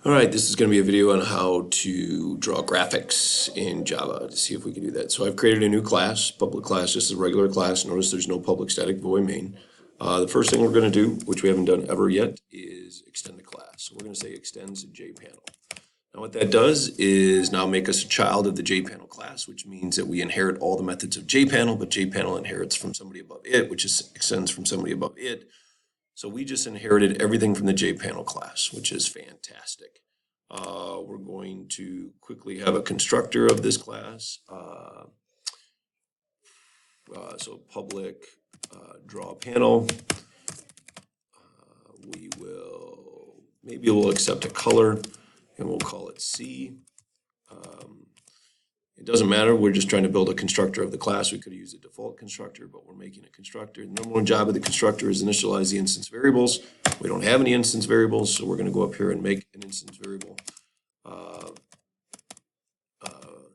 All right, this is going to be a video on how to draw graphics in Java to see if we can do that. So I've created a new class, public class, just a regular class. Notice there's no public static void main. The first thing we're going to do, which we haven't done ever yet, is extend the class. So we're going to say extends JPanel. Now what that does is now make us a child of the JPanel class, which means that we inherit all the methods of JPanel, but JPanel inherits from somebody above it, which extends from somebody above it. So we just inherited everything from the JPanel class, which is fantastic. We're going to quickly have a constructor of this class. So public draw panel. Maybe we'll accept a color and we'll call it C. It doesn't matter, we're just trying to build a constructor of the class. We could use a default constructor, but we're making a constructor. The number one job of the constructor is initialize the instance variables. We don't have any instance variables, so we're going to go up here and make an instance variable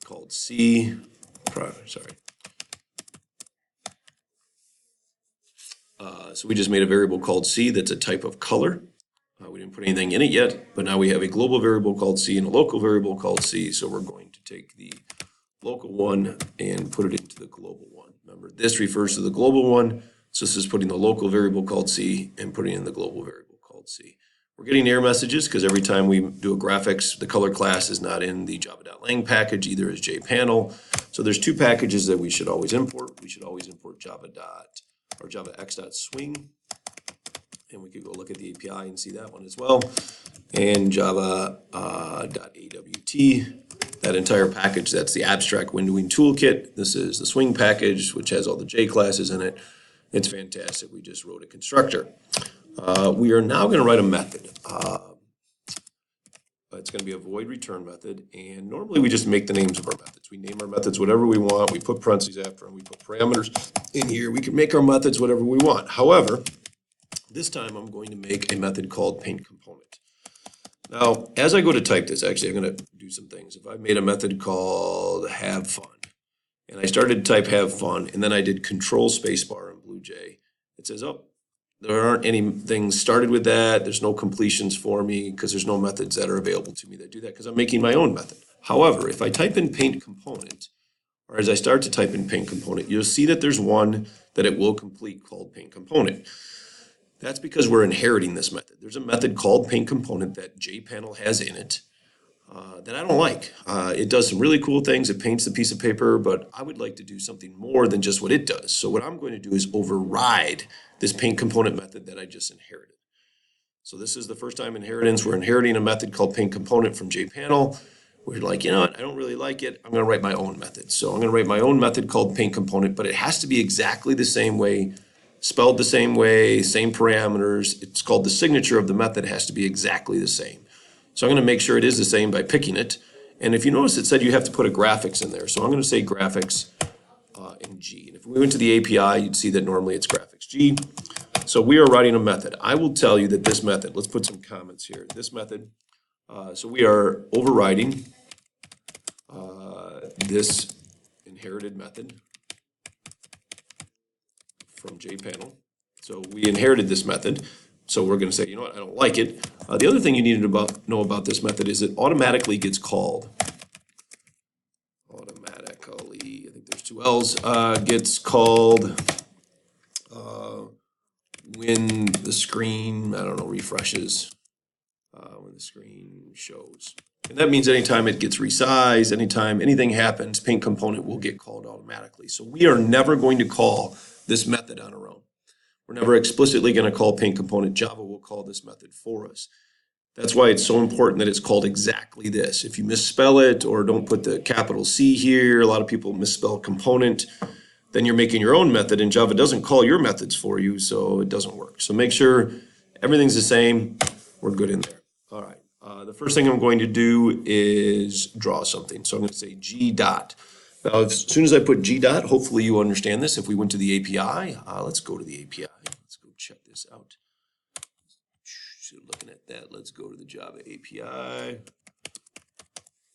called C. So we just made a variable called C that's a type of color. We didn't put anything in it yet, but now we have a global variable called C and a local variable called C. So we're going to take the local one and put it into the global one. Remember, this refers to the global one. So this is putting the local variable called C and putting in the global variable called C. We're getting error messages because every time we do a graphics, the color class is not in the java.lang package, either is JPanel. So there's two packages that we should always import. We should always import javax.swing. And we could go look at the API and see that one as well. And java.awt, that entire package, that's the abstract windowing toolkit. This is the swing package, which has all the J classes in it. It's fantastic. We just wrote a constructor. We are now going to write a method. It's going to be a void return method. And normally we just make the names of our methods. We name our methods whatever we want. We put parentheses after them. We put parameters in here. We can make our methods whatever we want. However, this time I'm going to make a method called paint component. Now, as I go to type this, actually, I'm going to do some things. If I made a method called have fun, and I started to type have fun, and then I did control spacebar in BlueJ, it says, oh, there aren't any things started with that. There's no completions for me because there's no methods that are available to me that do that because I'm making my own method. However, if I type in paint component, or as I start to type in paint component, you'll see that there's one that it will complete called paint component. That's because we're inheriting this method. There's a method called paint component that JPanel has in it that I don't like. It does some really cool things. It paints the piece of paper, but I would like to do something more than just what it does. So what I'm going to do is override this paint component method that I just inherited. So this is the first time inheritance. We're inheriting a method called paint component from JPanel. We're like, you know what, I don't really like it. I'm going to write my own method. So I'm going to write my own method called paint component, but it has to be exactly the same way, spelled the same way, same parameters. It's called the signature of the method. It has to be exactly the same. So I'm going to make sure it is the same by picking it. And if you notice, it said you have to put a graphics in there. So I'm going to say graphics in G. And if we went to the API, you'd see that normally it's graphics G. So we are writing a method. I will tell you that this method, let's put some comments here. This method, so we are overriding this inherited method from JPanel. So we inherited this method. So we're going to say, you know what, I don't like it. The other thing you need to know about this method is it automatically gets called. Automatically, I think there's two L's, gets called when the screen, I don't know, refreshes, when the screen shows. And that means anytime it gets resized, anytime anything happens, paint component will get called automatically. So we are never going to call this method on our own. We're never explicitly going to call paint component. Java will call this method for us. That's why it's so important that it's called exactly this. If you misspell it or don't put the capital C here, a lot of people misspell component, then you're making your own method and Java doesn't call your methods for you, so it doesn't work. So make sure everything's the same. We're good in there. All right. The first thing I'm going to do is draw something. So I'm going to say G dot. Now, as soon as I put G dot, hopefully you understand this. If we went to the API, let's go to the API. Let's go check this out. So looking at that, let's go to the Java API.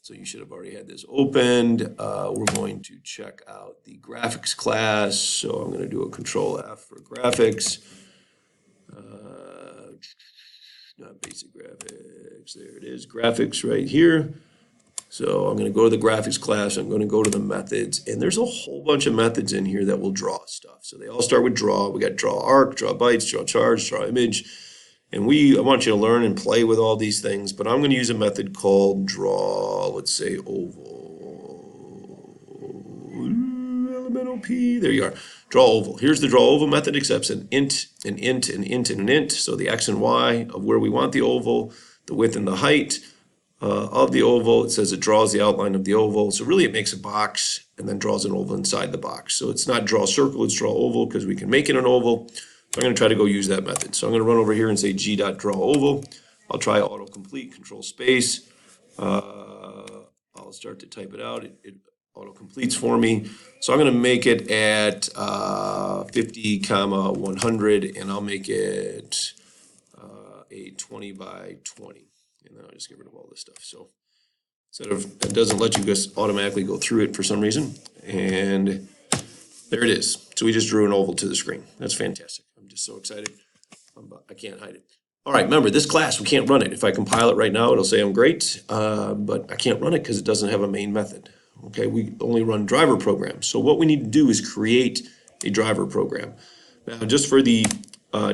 So you should have already had this opened. We're going to check out the graphics class. So I'm going to do a control F for graphics. not basic graphics, there it is, graphics right here. So I'm going to go to the graphics class, I'm going to go to the methods, and there's a whole bunch of methods in here that will draw stuff. So they all start with draw. We got draw arc, draw bytes, draw charge, draw image. And I want you to learn and play with all these things, but I'm going to use a method called draw, let's say oval, elemental P, there you are, draw oval. Here's the draw oval method, accepts an int, an int, an int, and an int. So the x and y of where we want the oval, the width and the height of the oval. It says it draws the outline of the oval. So really it makes a box and then draws an oval inside the box. So it's not draw circle, it's draw oval because we can make it an oval. So I'm going to try to go use that method. So I'm going to run over here and say g.drawOval. I'll try autocomplete, control space. I'll start to type it out. It auto-completes for me. So I'm going to make it at 50, 100, and I'll make it a 20 by 20. And then I'll just get rid of all this stuff. So instead of, it doesn't let you just automatically go through it for some reason. And there it is. So we just drew an oval to the screen. That's fantastic. I'm just so excited. I can't hide it. All right, remember, this class, we can't run it. If I compile it right now, it'll say I'm great, but I can't run it because it doesn't have a main method. Okay, we only run driver programs. So what we need to do is create a driver program. Now, just for the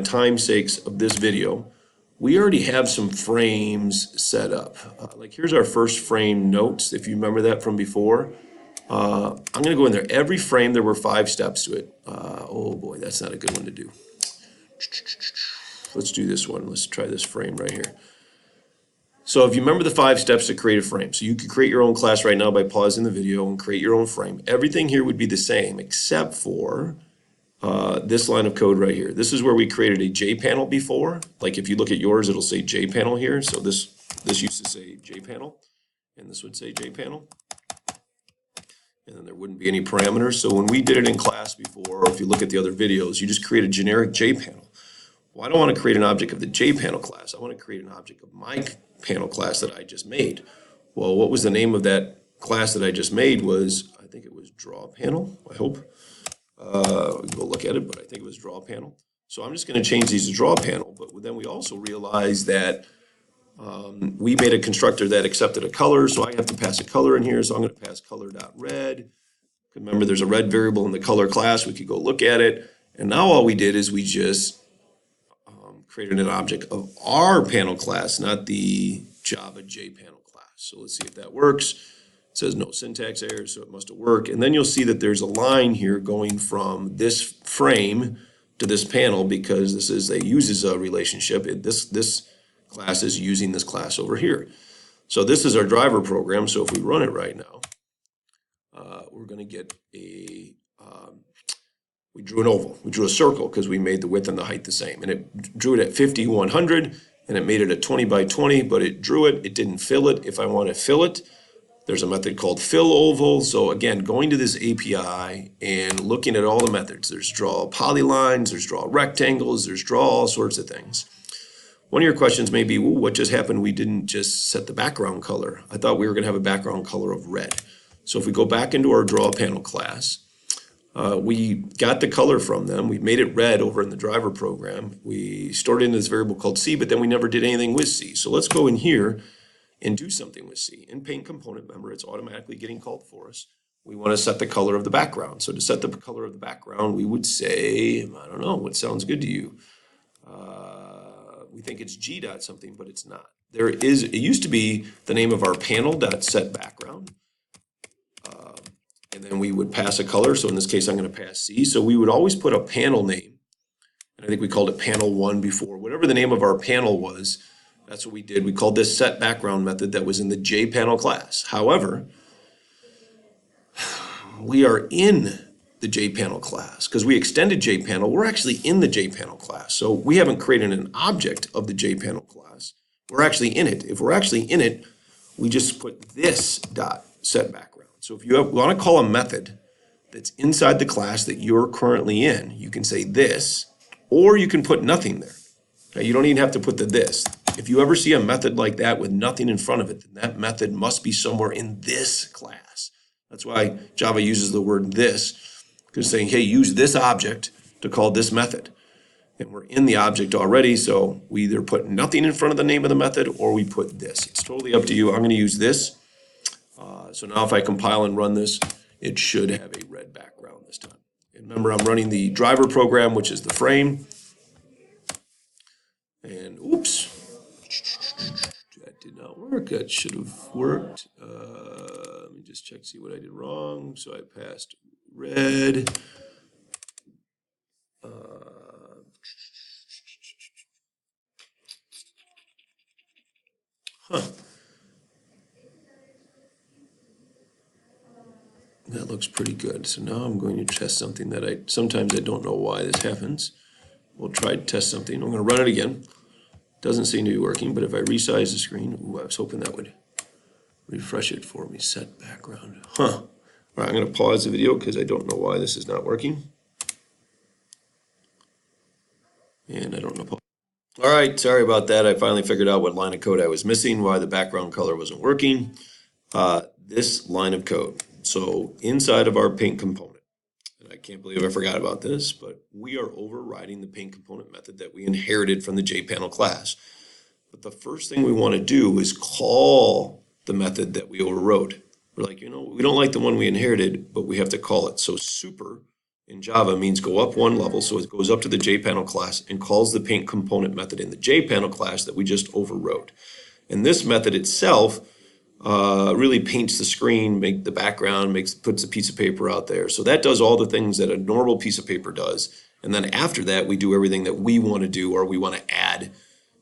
time sakes of this video, we already have some frames set up. Like here's our first frame notes, if you remember that from before. I'm going to go in there. Every frame, there were 5 steps to it. Oh boy, that's not a good one to do. Let's do this one. Let's try this frame right here. So if you remember the 5 steps to create a frame, so you could create your own class right now by pausing the video and create your own frame. Everything here would be the same except for this line of code right here. This is where we created a JPanel before. Like if you look at yours, it'll say JPanel here. So this used to say JPanel, and this would say JPanel. And then there wouldn't be any parameters. So when we did it in class before, or if you look at the other videos, you just create a generic JPanel. Well, I don't want to create an object of the JPanel class. I want to create an object of my panel class that I just made. Well, what was the name of that class that I just made was, I think it was DrawPanel, I hope. We can go look at it, but I think it was DrawPanel. So I'm just going to change these to DrawPanel, but then we also realized that we made a constructor that accepted a color, so I have to pass a color in here, so I'm going to pass color.red. Remember, there's a red variable in the color class. We could go look at it, and now all we did is we just created an object of our panel class, not the Java JPanel class. So let's see if that works. It says no syntax errors, so it must have worked. And then you'll see that there's a line here going from this frame to this panel because this is a uses a relationship. This class is using this class over here. So this is our driver program. So if we run it right now, we're going to get a we drew an oval. We drew a circle because we made the width and the height the same. And it drew it at 50, 100, and it made it a 20 by 20, but it drew it. It didn't fill it. If I want to fill it, there's a method called fill oval. So again, going to this API and looking at all the methods. There's draw polylines, there's draw rectangles, there's draw all sorts of things. One of your questions may be, well, what just happened? We didn't just set the background color. I thought we were going to have a background color of red. So if we go back into our draw panel class, we got the color from them. We made it red over in the driver program. We stored it in this variable called C, but then we never did anything with C. So let's go in here and do something with C. In paint component, remember, it's automatically getting called for us. We want to set the color of the background. So to set the color of the background, we would say, I don't know, what sounds good to you? We think it's G dot something, but it's not. It used to be the name of our panel dot set background. And then we would pass a color. So in this case, I'm going to pass C. So we would always put a panel name. And I think we called it panel 1 before. Whatever the name of our panel was, that's what we did. We called this set background method that was in the JPanel class. However, we are in the JPanel class because we extended JPanel. We're actually in the JPanel class. So we haven't created an object of the JPanel class. We're actually in it. If we're actually in it, we just put this dot set background. So if you want to call a method that's inside the class that you're currently in, you can say this, or you can put nothing there. Now, you don't even have to put the this. If you ever see a method like that with nothing in front of it, then that method must be somewhere in this class. That's why Java uses the word this, because saying, hey, use this object to call this method. and we're in the object already, so we either put nothing in front of the name of the method or we put this. It's totally up to you. I'm going to use this. So now if I compile and run this, it should have a red background this time. And remember, I'm running the driver program, which is the frame. And oops, that did not work. That should have worked. Let me just check, see what I did wrong. So I passed red. That looks pretty good. So now I'm going to test something that sometimes I don't know why this happens. We'll try to test something. I'm going to run it again. Doesn't seem to be working, but if I resize the screen, ooh, I was hoping that would refresh it for me. Set background. All right, I'm going to pause the video because I don't know why this is not working. And I don't know. All right, sorry about that. I finally figured out what line of code I was missing, why the background color wasn't working. This line of code. So inside of our paint component, and I can't believe I forgot about this, but we are overriding the paint component method that we inherited from the JPanel class. But the first thing we want to do is call the method that we overrode. We're like, you know, we don't like the one we inherited, but we have to call it. So super in Java means go up one level. So it goes up to the JPanel class and calls the paint component method in the JPanel class that we just overrode. And this method itself really paints the screen, make the background, puts a piece of paper out there. So that does all the things that a normal piece of paper does. And then after that, we do everything that we want to do or we want to add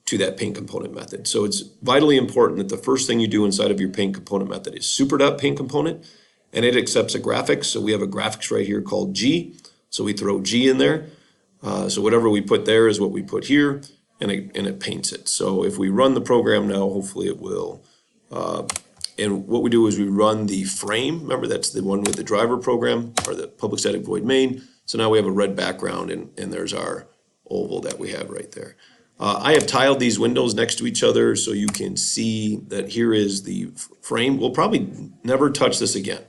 to that paint component method. So it's vitally important that the first thing you do inside of your paint component method is super.paint component, and it accepts a graphics. So we have a graphics right here called G. So we throw G in there. So whatever we put there is what we put here, and it paints it. So if we run the program now, hopefully it will. And what we do is we run the frame. Remember, that's the one with the driver program or the public static void main. So now we have a red background, and there's our oval that we have right there. I have tiled these windows next to each other so you can see that here is the frame. We'll probably never touch this again.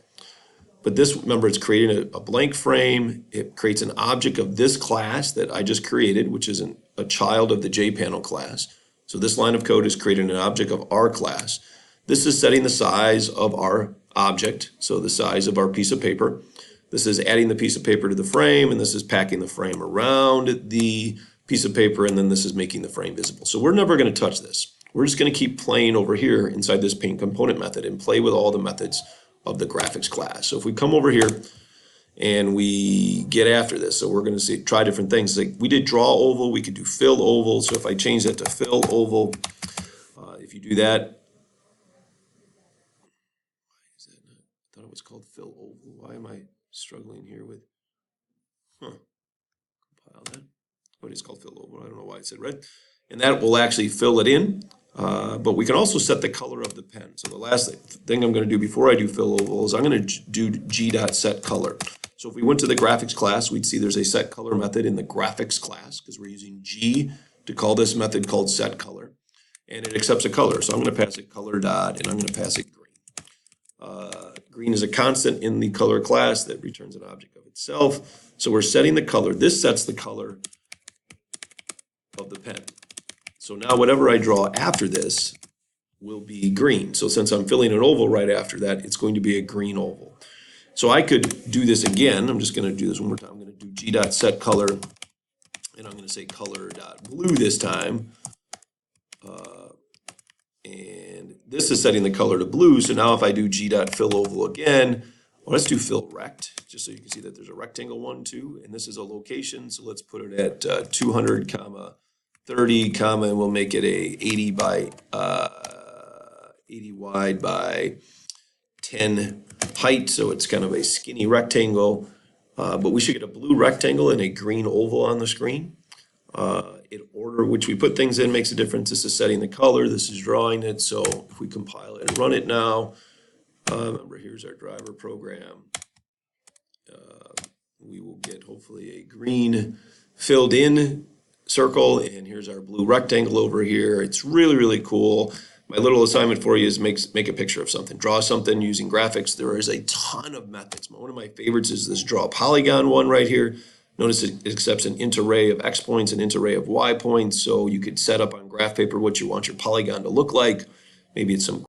But this, remember, it's creating a blank frame. It creates an object of this class that I just created, which is a child of the JPanel class. So this line of code is creating an object of our class. This is setting the size of our object, so the size of our piece of paper. This is adding the piece of paper to the frame, and this is packing the frame around the piece of paper, and then this is making the frame visible. So we're never going to touch this. We're just going to keep playing over here inside this paint component method and play with all the methods of the graphics class. So if we come over here and we get after this, so we're going to try different things. Like we did draw oval, we could do fill oval. So if I change that to fill oval, if you do that, I thought it was called fill oval. Why am I struggling here with, compile that. What is called fill oval? I don't know why it said red. And that will actually fill it in. But we can also set the color of the pen. So the last thing I'm going to do before I do fill oval is I'm going to do g.setColor. So if we went to the graphics class, we'd see there's a setColor method in the graphics class because we're using G to call this method called setColor. And it accepts a color. So I'm going to pass it color dot, and I'm going to pass it green. Green is a constant in the color class that returns an object of itself. So we're setting the color. This sets the color of the pen. So now whatever I draw after this will be green. So since I'm filling an oval right after that, it's going to be a green oval. So I could do this again. I'm just going to do this one more time. I'm going to do g.setColor, and I'm going to say color.blue this time. And this is setting the color to blue. So now if I do g.filloval again, well, let's do fill rect, just so you can see that there's a rectangle 1, 2, and this is a location. So let's put it at 200, 30, and we'll make it a 80 by 80 wide by 10 height. So it's kind of a skinny rectangle, but we should get a blue rectangle and a green oval on the screen. In order which we put things in makes a difference. This is setting the color. This is drawing it. So if we compile it and run it now, remember here's our driver program. We will get hopefully a green filled in circle, and here's our blue rectangle over here. It's really, really cool. My little assignment for you is make a picture of something. Draw something using graphics. There is a ton of methods. One of my favorites is this draw polygon one right here. Notice it accepts an int array of x points, an int array of y points, so you could set up on graph paper what you want your polygon to look like. Maybe it's some